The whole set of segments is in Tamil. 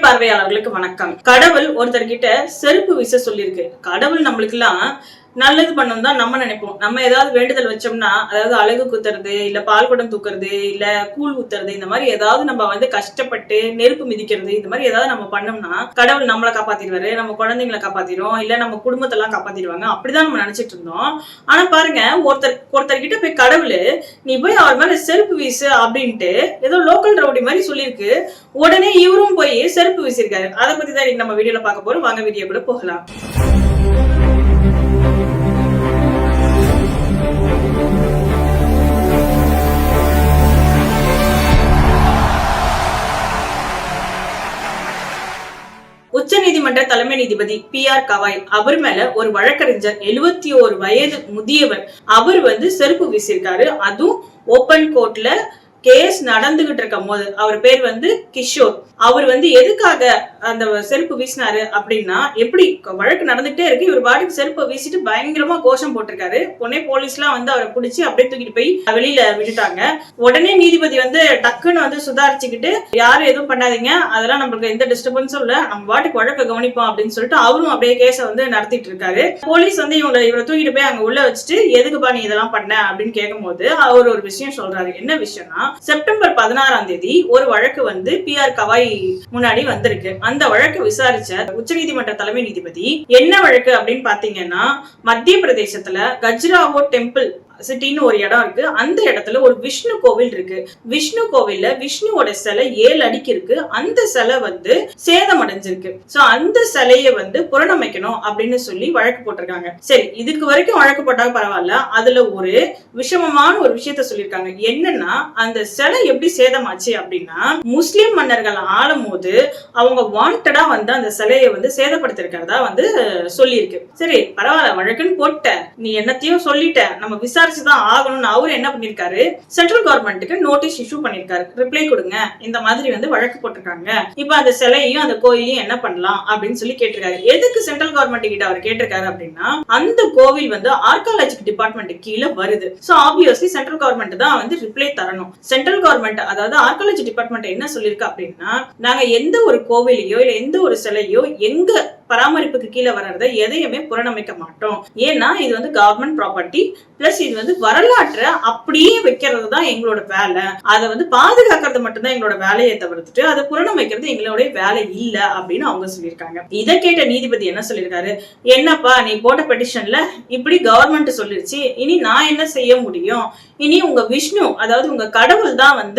பார்வையாளர்களுக்கு வணக்கம். கடவுள் ஒருத்தர்கிட்ட செருப்பு வீச சொல்லியிருக்கு. கடவுள் நம்மளுக்கு எல்லாம் நல்லது பண்ணணும் தான் நம்ம நினைப்போம். நம்ம ஏதாவது வேண்டுதல் வச்சோம்னா, அதாவது அழகு குத்துறது, இல்ல பால் குடம் தூக்குறது, இல்ல கூழ் ஊத்துறது, இந்த மாதிரி ஏதாவது நம்ம கஷ்டப்பட்டு நெருப்பு மிதிக்கிறது, இந்த மாதிரி ஏதாவது நம்ம பண்ணோம்னா கடவுள் நம்மளை காப்பாத்திடுவாரு, நம்ம குழந்தைங்களை காப்பாத்திடும், இல்ல நம்ம குடும்பத்தை எல்லாம் காப்பாத்திடுவாங்க. அப்படிதான் நம்ம நினைச்சிட்டு இருந்தோம். ஆனா பாருங்க, ஒருத்தர்கிட்ட போய் கடவுள் நீ போய் அவர் மேல செருப்பு வீசு அப்படின்ட்டு ஏதோ லோக்கல் ரவுடி மாதிரி சொல்லியிருக்கு. உடனே இவரும் போய் செருப்பு வீசிருக்காரு. அதை பத்தி தான் நம்ம வீடியோல பார்க்க போறோம். வாங்க வீடியோ கூட போகலாம். உச்ச நீதிமன்ற தலைமை நீதிபதி PR கவாய் அவர் மேல ஒரு வழக்கறிஞர் 71 வயது முதியவர் அவர் செருப்பு வீசியிருக்காரு. அதுவும் ஓபன் கோர்ட்ல கேஸ் நடந்துகிட்டு இருக்கும் போது. அவர் பேர் கிஷோர். அவர் எதுக்காக அந்த செருப்பு வீசினாரு அப்படின்னா, எப்படி வழக்கு நடந்துகிட்டே இருக்கு, இவர் பாட்டுக்கு செருப்பை வீசிட்டு பயங்கரமா கோஷம் போட்டிருக்காரு. உடனே போலீஸ் எல்லாம் அவரை பிடிச்சி அப்படியே தூக்கிட்டு போய் வெளியில விட்டுட்டாங்க. உடனே நீதிபதி டக்குன்னு சுதாரிச்சுக்கிட்டு யாரும் எதுவும் பண்ணாதீங்க, அதெல்லாம் நம்மளுக்கு எந்த டிஸ்டர்பன்ஸும் இல்ல, நம்ம பாட்டுக்கு வழக்க கவனிப்போம் அப்படின்னு சொல்லிட்டு அவரும் அப்படியே கேஸை நடத்திட்டு இருக்காரு. போலீஸ் இவரை தூக்கிட்டு போய் அங்க உள்ள வச்சுட்டு எதுக்குப்பா நீ இதெல்லாம் பண்ண அப்படின்னு கேட்கும் போது அவர் ஒரு விஷயம் சொல்றாரு. என்ன விஷயம்னா, செப்டம்பர் 16ஆம் தேதி ஒரு வழக்கு PR கவாய் முன்னாடி வந்திருக்கு. அந்த வழக்கு விசாரிச்ச உச்சநீதிமன்ற தலைமை நீதிபதி என்ன வழக்கு அப்படின்னு பாத்தீங்கன்னா, மத்திய பிரதேசத்துல கஜ்ராஹோ டெம்பிள் சிட்டின்னு ஒரு இடம் இருக்கு. அந்த இடத்துல ஒரு விஷ்ணு கோவில் இருக்கு. விஷ்ணு கோவில்ல விஷ்ணுவோட சிலை 7 அடிக்கு இருக்கு. அந்த சிலை சேதம் அடைஞ்சிருக்கு. சோ அந்த சிலையை புறணமைக்கணும் அப்படின்னு சொல்லி வழக்கு போட்டிருக்காங்க. சரி, இதுக்கு வரைக்கும் வழக்கு போட்டாங்க பரவாயில்ல. அதுல ஒரு விஷமமான ஒரு விஷயத்த சொல்லியிருக்காங்க. என்னன்னா, அந்த சிலை எப்படி சேதமாச்சு அப்படின்னா, முஸ்லிம் மன்னர்கள் ஆளும் போது அவங்க வாண்டடா அந்த சிலையை சேதப்படுத்திருக்கிறதா சொல்லியிருக்கு. சரி பரவாயில்ல, வழக்குன்னு போட்ட, நீ என்னத்தையும் சொல்லிட்ட, நம்ம விசாரிச்சுதான் ஆகணும்னு அவரு என்ன பண்ணிருக்காரு, சென்ட்ரல் கவர்மெண்ட்டுக்கு நோட்டீஸ் இஷ்யூ பண்ணிருக்காரு. ரிப்ளை கொடுங்க, இந்த மாதிரி வழக்கு போட்டிருக்காங்க, இப்ப அந்த சிலையும் அந்த கோயிலையும் என்ன பண்ணலாம் அப்படின்னு சொல்லி கேட்டிருக்காரு. எதுக்கு சென்ட்ரல் கவர்மெண்ட் கிட்ட அவர் கேட்டிருக்காரு அப்படின்னா, அந்த கோவில் ஆர்காலஜிக்கல் டிபார்ட்மெண்ட் கீழே வருது. சோ ஆப்வியஸ்லி சென்ட்ரல் கவர்மெண்ட் தான் ரிப்ளை தரணும். சென்ட்ரல் கவர்மெண்ட், அதாவது ஆர்காலஜி டிபார்ட்மெண்ட் என்ன சொல்லிருக்கு அப்படின்னா, நாங்க எந்த ஒரு கோவிலையோ இல்ல எந்த ஒரு சிலையோ எங்க பராமரிப்புக்கு கீழே வர்றத எதையுமே புறணமைக்க மாட்டோம். ஏன்னா இது கவர்மெண்ட் ப்ராப்பர்ட்டி, பிளஸ் இது வரலாற்றை அப்படியே வைக்கிறது தான் எங்களோட வேலை. அதை பாதுகாக்கிறது மட்டும்தான் எங்களோட வேலையை தவிர்த்துட்டு அதை புறணமைக்கிறது எங்களுடைய வேலை இல்ல அப்படின்னு அவங்க சொல்லியிருக்காங்க. இதை கேட்ட நீதிபதி என்ன சொல்லியிருக்காரு, என்னப்பா நீ போட்ட பெட்டிஷன்ல இப்படி கவர்மெண்ட் சொல்லிருச்சு, இனி நான் என்ன செய்ய முடியும், இனி உங்க விஷ்ணு, அதாவது உங்க கடவுள் தான்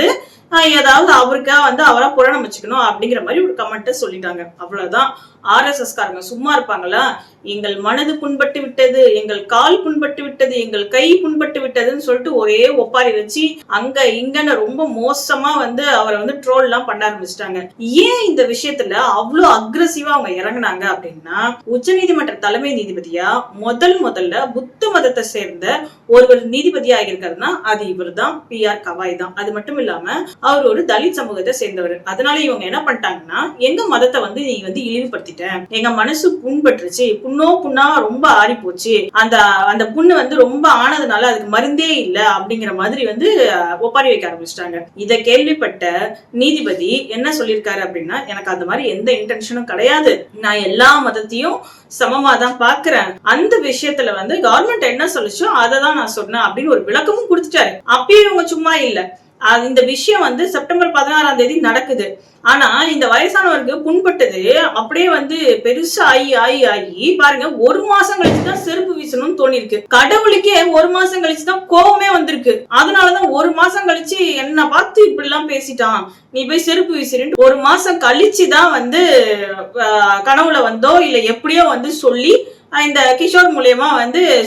ஏதாவது அவருக்கா அவரா புறணமைச்சுக்கணும் அப்படிங்கிற மாதிரி ஒரு கமெண்ட் சொல்லிட்டாங்க. அவ்வளவுதான். RSS காரங்க சும்மா இருப்பாங்களா? எங்கள் மனது புண்பட்டு விட்டது, எங்கள் கால் புண்பட்டு விட்டது, எங்கள் கை புண்பட்டு விட்டதுன்னு சொல்லிட்டு ஒரே ஒப்பாரி வச்சு அங்க இங்கன்னு ரொம்ப மோசமா அவரை ட்ரோல் எல்லாம் பண்ண ஆரம்பிச்சிட்டாங்க. ஏன் இந்த விஷயத்துல அவ்வளவு அக்ரெசிவா அவங்க இறங்குனாங்க அப்படின்னா, உச்சநீதிமன்ற தலைமை நீதிபதியா முதல்ல புத்த மதத்தை சேர்ந்த ஒருவர் நீதிபதியா ஆகியிருக்காருன்னா அது இவர் தான், PR கவாய் தான். அது மட்டும் இல்லாம அவர் ஒரு தலித் சமூகத்தை சேர்ந்தவர். அதனால இவங்க என்ன பண்ணிட்டாங்கன்னா, எங்க மதத்தை நீ இழிவுபடுத்திட்ட, எங்க மனசு புண்பட்டுருச்சு, புண்ணா ரொம்ப ஆறி போச்சு, அந்த புண்ணு ரொம்ப ஆனதுனால அதுக்கு மருந்தே இல்ல அப்படிங்கிற மாதிரி ஒப்பாரி வைக்க ஆரம்பிச்சிட்டாங்க. இத கேள்விப்பட்ட நீதிபதி என்ன சொல்லியிருக்காரு அப்படின்னா, எனக்கு அந்த மாதிரி எந்த இன்டென்ஷனும் கிடையாது, நான் எல்லா மதத்தையும் சமமா தான் பாக்குறேன், அந்த விஷயத்துல கவர்மெண்ட் என்ன சொல்லுச்சோ அதை தான் நான் சொன்னேன் அப்படின்னு ஒரு விளக்கமும் கொடுத்துட்டாரு. அப்பயும் இவங்க சும்மா இல்ல. இந்த விஷயம் செப்டம்பர் 16ஆம் தேதி நடக்குது. ஆனா இந்த வயசானவருக்கு புண்பட்டது அப்படியே பெருசா ஆகி பாருங்க, 1 மாசம் கழிச்சுதான் செருப்பு வீசணும்னு தோணி இருக்கு. கடவுளுக்கே 1 மாசம் கழிச்சுதான் கோவமே வந்திருக்கு. அதனாலதான் 1 மாசம் கழிச்சு என்ன பார்த்து இப்படி எல்லாம் பேசிட்டான், நீ போய் செருப்பு வீசிட்டு 1 மாசம் கழிச்சுதான் கனவுல வந்தோ இல்ல எப்படியோ சொல்லி இந்த கிஷோர் மூலியமா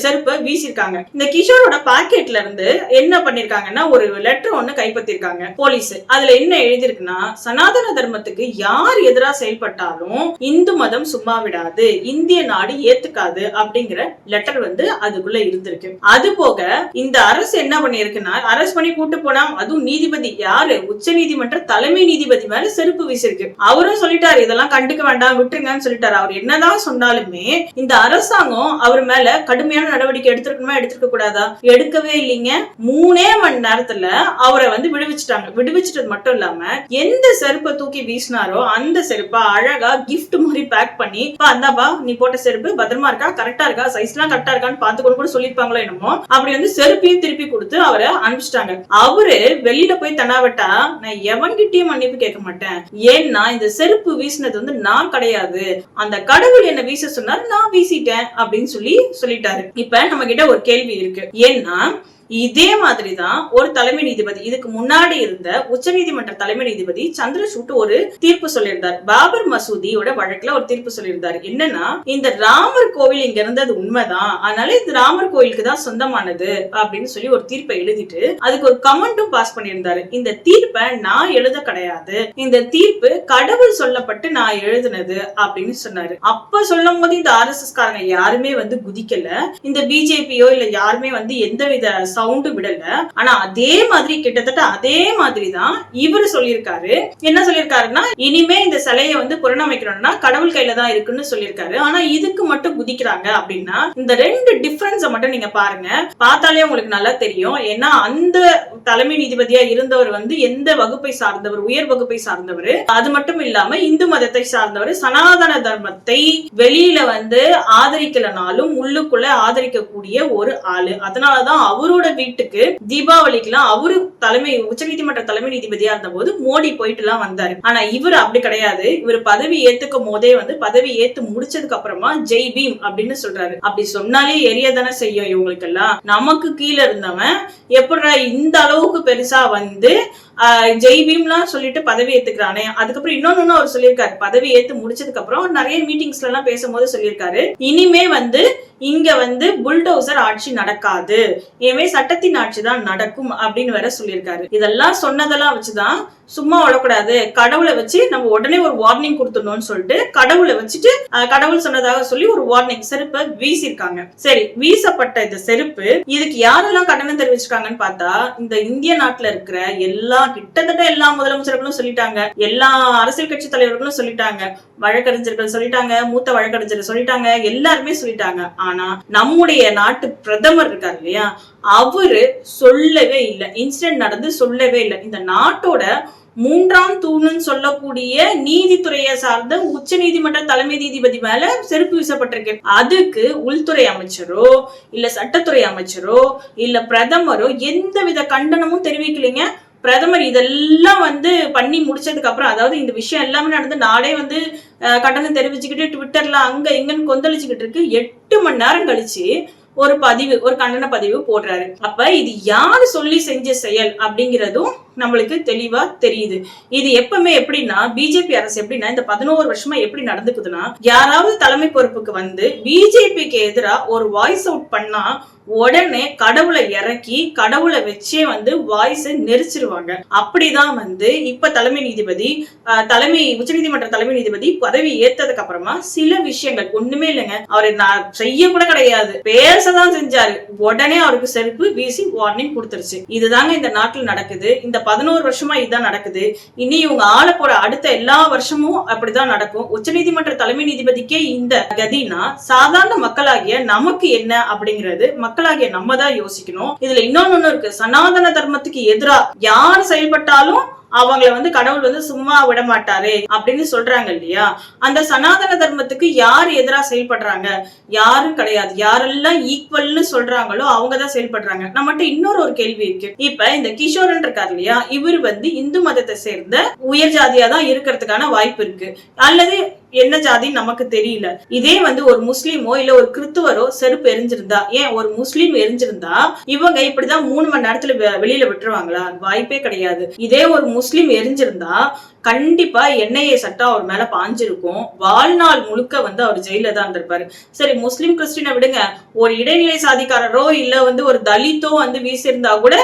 செருப்பை வீசிருக்காங்க. இந்த கிஷோரோட பாக்கெட்ல இருந்து என்ன பண்ணிருக்காங்கன்னா, ஒரு லெட்டர் ஒண்ணு கைப்பற்றிருக்காங்க போலீஸ். அதுல என்ன எழுதிருக்குன்னா, சனாதன தர்மத்துக்கு யார் எதிரா செயல்பட்டாலும் இந்து மதம் சும்மா விடாது, இந்திய நாடு ஏத்துக்காது அப்படிங்கிற லெட்டர் அதுக்குள்ள இருந்திருக்கு. அது போக இந்த அரசு என்ன பண்ணிருக்குன்னா, அரசு பண்ணி கூட்டு போனா, அதுவும் நீதிபதி யாரு, உச்ச நீதிமன்ற தலைமை நீதிபதி மேல செருப்பு வீசிருக்கு. அவரும் சொல்லிட்டாரு, இதெல்லாம் கண்டுக்க வேண்டாம், விட்டுருங்கன்னு சொல்லிட்டாரு. அவர் என்னதான் சொன்னாலுமே இந்த அரசாங்கம் அவர் மேல கடுமையான நடவடிக்கை எடுத்திருக்கணுமா எடுத்திருக்க கூடாதா? எடுக்கவே இல்லைங்க. 3 மணி நேரத்துல அவரை வந்து விடுவிச்சுட்டாங்க. விடுவிச்சது மட்டும் இல்லாம எந்த செருப்பை தூக்கி வீசினாரோ அந்த செருப்பை அழகா கிஃப்ட் மாதிரி பேக் பண்ணி, அந்தாப்பா நீ போட்ட செருப்பு பத்திரமா இருக்கா, கரெக்டா இருக்கா, சைஸ் எல்லாம் கரெக்டா இருக்கான்னு பாத்துக்கொண்டு கூட சொல்லிருப்பாங்களோ என்னமோ, அப்படி வந்து செருப்பையும் திருப்பி கொடுத்து அவரை அனுப்பிச்சிட்டாங்க. அவரு வெளியில போய் தனாவட்டா நான் எவன்கிட்டயும் மன்னிப்பு கேட்க மாட்டேன், ஏன்னா இந்த செருப்பு வீசினது வந்து நான் கிடையாது, அந்த கடவுள் என்ன வீச சொன்னாரு, நான் வீசிட்டேன் அப்படின்னு சொல்லிட்டாரு. இப்ப நம்ம கிட்ட ஒரு கேள்வி இருக்கு. ஏன்னா இதே மாதிரிதான் ஒரு தலைமை நீதிபதி, இதுக்கு முன்னாடி இருந்த உச்சநீதிமன்ற தலைமை நீதிபதி சந்திரசூட் ஒரு தீர்ப்பு சொல்லியிருந்தார். பாபர் மசூதியோட வழக்குல ஒரு தீர்ப்பு சொல்லியிருந்தார். என்னன்னா, இந்த ராமர் கோவில் இங்க இருந்தது உண்மைதான், அதனால இந்த ராமர் கோவிலுக்கு தான் சொந்தமானது அப்படின்னு சொல்லி ஒரு தீர்ப்பை எழுதிட்டு அதுக்கு ஒரு கமெண்ட்டும் பாஸ் பண்ணியிருந்தாரு. இந்த தீர்ப்பை நான் எழுத கிடையாது, இந்த தீர்ப்பு கடவுள் சொல்லப்பட்டு நான் எழுதுனது அப்படின்னு சொன்னாரு. அப்ப சொல்லும் போது இந்த RSS காரங்க யாருமே வந்து குதிக்கல, இந்த பிஜேபியோ இல்ல யாருமே வந்து எந்தவித சவுண்ட் விடல. ஆனா அதே மாதிரி கிட்டத்தட்ட அதே மாதிரிதான் இவரு சொல்லியிருக்காரு. என்ன சொல்லியிருக்காருன்னா, இனிமே இந்த சிலையை வந்து புறணமைக்கணும்னா கடவுள் கையில தான் இருக்குன்னு சொல்லியிருக்காரு. ஆனா இதுக்கு மட்டும் குதிக்கிறாங்க அப்படின்னா இந்த 2 டிஃபரன்ஸை மட்டும் நீங்க பாருங்க, பார்த்தாலே உங்களுக்கு நல்லா தெரியும். ஏன்னா அந்த தலைமை நீதிபதியா இருந்தவர் வந்து எந்த வகுப்பை சார்ந்தவர், உயர் வகுப்பை சார்ந்தவர், அது மட்டும் இல்லாம இந்து மதத்தை சார்ந்தவர், சனாதன தர்மத்தை வெளியில வந்து ஆதரிக்கலனாலும் உள்ளுக்குள்ள ஆதரிக்கக்கூடிய ஒரு ஆளு. அதனாலதான் அவரோட வீட்டுக்கு தீபாவளிக்குலாம் அவரு உச்சநீதிமன்ற தலைமை நீதிபதியா இருந்த போது மோடி போயிட்டு எல்லாம் வந்தாரு. ஆனா இவர் அப்படி கிடையாது. இவர் பதவி ஏத்துக்கும் போதே வந்து பதவி ஏத்து முடிச்சதுக்கு அப்புறமா ஜெய் பீம் அப்படின்னு சொல்றாரு. அப்படி சொன்னாலே எரியதானே செய்யும் இவங்களுக்கு எல்லாம். நமக்கு கீழே இருந்தவன் எப்படா இந்த அளவுக்கு பெருசா வந்து ஜெய் பீம்லாம் சொல்லிட்டு பதவி ஏத்துக்கிறானே. அதுக்கப்புறம் இன்னொன்னு அவர் சொல்லியிருக்காரு, பதவி ஏத்து முடிச்சதுக்கு அப்புறம் நிறைய மீட்டிங்ஸ்ல எல்லாம் பேசும்போது சொல்லியிருக்காரு, இனிமே வந்து இங்க வந்து புல்டோசர் ஆட்சி நடக்காது, இனிமே சட்டத்தின் ஆட்சி தான் நடக்கும் அப்படின்னு வேற சொல்லியிருக்காரு. இதெல்லாம் சொன்னதெல்லாம் வச்சுதான் சும்மா விடக்கூடாது, கடவுளை வச்சு நம்ம உடனே ஒரு வார்னிங் கொடுத்துடணும்னு சொல்லிட்டு கடவுளை வச்சுட்டு கடவுள் சொன்னதாக சொல்லி ஒரு வார்னிங் செருப்பை வீசிருக்காங்க. சரி, வீசப்பட்ட இந்த செருப்பு இதுக்கு யாரெல்லாம் கண்டனம் தெரிவிச்சிருக்காங்கன்னு பார்த்தா, இந்த இந்திய நாட்டுல இருக்கிற கிட்டத்தட்ட எல்லா முதலமைச்சர்களும் சொல்லிட்டாங்க, எல்லா அரசியல் கட்சி தலைவர்களும் சொல்லிட்டாங்க, வழக்கறிஞர்கள் சொல்லிட்டாங்க, மூத்த வழக்கறிஞர்கள் சொல்லிட்டாங்க, எல்லாருமே சொல்லிட்டாங்க. ஆனா நம்முடைய நாட்டு பிரதமர் இருக்காரு இல்லையா, அவரு சொல்லவே இல்லை, இன்சிடென்ட் நடந்து சொல்லவே இல்லை. இந்த நாட்டோட 3ஆம் தூணுன்னு சொல்லக்கூடிய நீதித்துறையை சார்ந்த உச்ச நீதிமன்ற தலைமை நீதிபதி மேல செருப்பு வீசப்பட்டிருக்கு. அதுக்கு உள்துறை அமைச்சரோ இல்ல சட்டத்துறை அமைச்சரோ இல்ல பிரதமரோ எந்தவித கண்டனமும் தெரிவிக்கலைங்க. பிரதமர் இதெல்லாம் வந்து பண்ணி முடிச்சதுக்கு அப்புறம், அதாவது இந்த விஷயம் எல்லாமே நடந்து நாளே வந்து கண்டனம் தெரிவிச்சுக்கிட்டு ட்விட்டர்ல அங்க இங்கன்னு கொந்தளிச்சுக்கிட்டு இருக்கு. 8 மணி நேரம் கழிச்சு ஒரு கண்டன பதிவு போடுறாரு. அப்ப இது யாரு சொல்லி செஞ்ச செயல் அப்படிங்கிறதும் நம்மளுக்கு தெளிவா தெரியுது. இது எப்பவுமே எப்படின்னா, பிஜேபி அரசு எப்படின்னா இந்த 11 வருஷமா எப்படி நடந்துக்குதுன்னா, யாராவது தலைமை பொறுப்புக்கு வந்து பிஜேபிக்கு எதிராக ஒரு வாய்ஸ் அவுட் பண்ணா உடனே கடவுளை இறக்கி கடவுளை வச்சே வந்து வாய்ஸ் நெரிச்சிருவாங்க. அப்படிதான் வந்து இப்ப உச்சநீதிமன்ற தலைமை நீதிபதி பதவி ஏத்ததுக்கு அப்புறமா சில விஷயங்கள் ஒண்ணுமே இல்லைங்க, அவரு நான் செய்ய கூட கிடையாது, பேசதான் செஞ்சாரு, உடனே அவருக்கு செருப்பு வீசி வார்னிங் கொடுத்துருச்சு. இதுதாங்க இந்த நாட்டில் நடக்குது. இந்த 11 வருஷமா இதுதான் நடக்குது. இனி இவங்க ஆள போற அடுத்த எல்லா வருஷமும் அப்படிதான் நடக்கும். உச்சநீதிமன்ற தலைமை நீதிபதிக்கே இந்த கதினா சாதாரண மக்களாகிய நமக்கு என்ன அப்படிங்கிறது மக்களாகிய நம்ம தான் யோசிக்கணும். இதுல இன்னொன்னு இருக்கு, சனாதன தர்மத்துக்கு எதிரா யார் செயல்பட்டாலும் அவங்களை வந்து கடவுள் வந்து சும்மா விட மாட்டாரு அப்படின்னு சொல்றாங்க இல்லையா. அந்த சனாதன தர்மத்துக்கு யார் எதிரா செயல்படுறாங்க? யாரும் கிடையாது. யாரெல்லாம் ஈக்குவல்னு சொல்றாங்களோ அவங்கதான் செயல்படுறாங்க. நம்மகிட்ட இன்னொரு ஒரு கேள்வி இருக்கு. இப்ப இந்த கிஷோரன் இருக்காரு இல்லையா, இவர் வந்து இந்து மதத்தை சேர்ந்த உயர் ஜாதியா தான் இருக்கிறதுக்கான வாய்ப்பு இருக்கு, அல்லது என்ன ஜாதி நமக்கு தெரியல. இதே வந்து ஒரு முஸ்லீமோ இல்ல ஒரு கிறிஸ்துவரோ செருப்பு எரிஞ்சிருந்தா, ஏன் ஒரு முஸ்லீம் எரிஞ்சிருந்தா இவங்க இப்படிதான் 3 மணி நேரத்துல வெளியில விட்டுருவாங்களா? வாய்ப்பே கிடையாது. இதே ஒரு முஸ்லீம் எரிஞ்சிருந்தா கண்டிப்பா NIA சட்டம் அவர் மேல பாஞ்சிருக்கும். வாழ்நாள் முழுக்க வந்து அவர் ஜெயில தான் இருந்திருப்பாரு. சரி, முஸ்லீம் கிறிஸ்டினை விடுங்க, ஒரு இடைநிலை சாதிக்காரரோ இல்ல வந்து ஒரு தலித்தோ வந்து வீசியிருந்தா கூட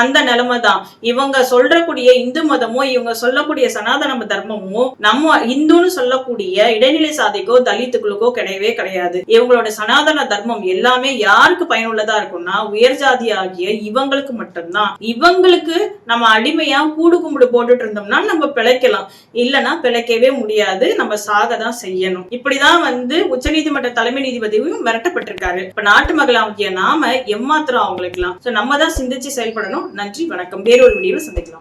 அந்த நிலைமை தான். இவங்க சொல்றக்கூடிய இந்து மதமோ இவங்க சொல்லக்கூடிய சனாதன தர்மமோ நம்ம இந்துன்னு சொல்லக்கூடிய இடைநிலை சாதிக்கோ தலித்துகளுக்கோ கிடையவே கிடையாது. இவங்களோட சனாதன தர்மம் எல்லாமே யாருக்கு பயனுள்ளதா இருக்கும்னா உயர் ஜாதி ஆகிய இவங்களுக்கு மட்டும்தான். இவங்களுக்கு நம்ம அடிமையா கூடு கும்பிடு போட்டுட்டு இருந்தோம்னா நம்ம பிழைக்கலாம், இல்லைன்னா பிழைக்கவே முடியாது, நம்ம சாக தான் செய்யணும். இப்படிதான் உச்சநீதிமன்ற தலைமை நீதிபதியும் மிரட்டப்பட்டிருக்காரு. இப்ப நாட்டு மகளாகிய நாம எம்மாத்திரம் அவங்களுக்குலாம் நம்ம தான் சிந்திச்சு செயல்படணும். நன்றி, வணக்கம். வேறொரு வீடியோவில் சந்திக்கலாம்.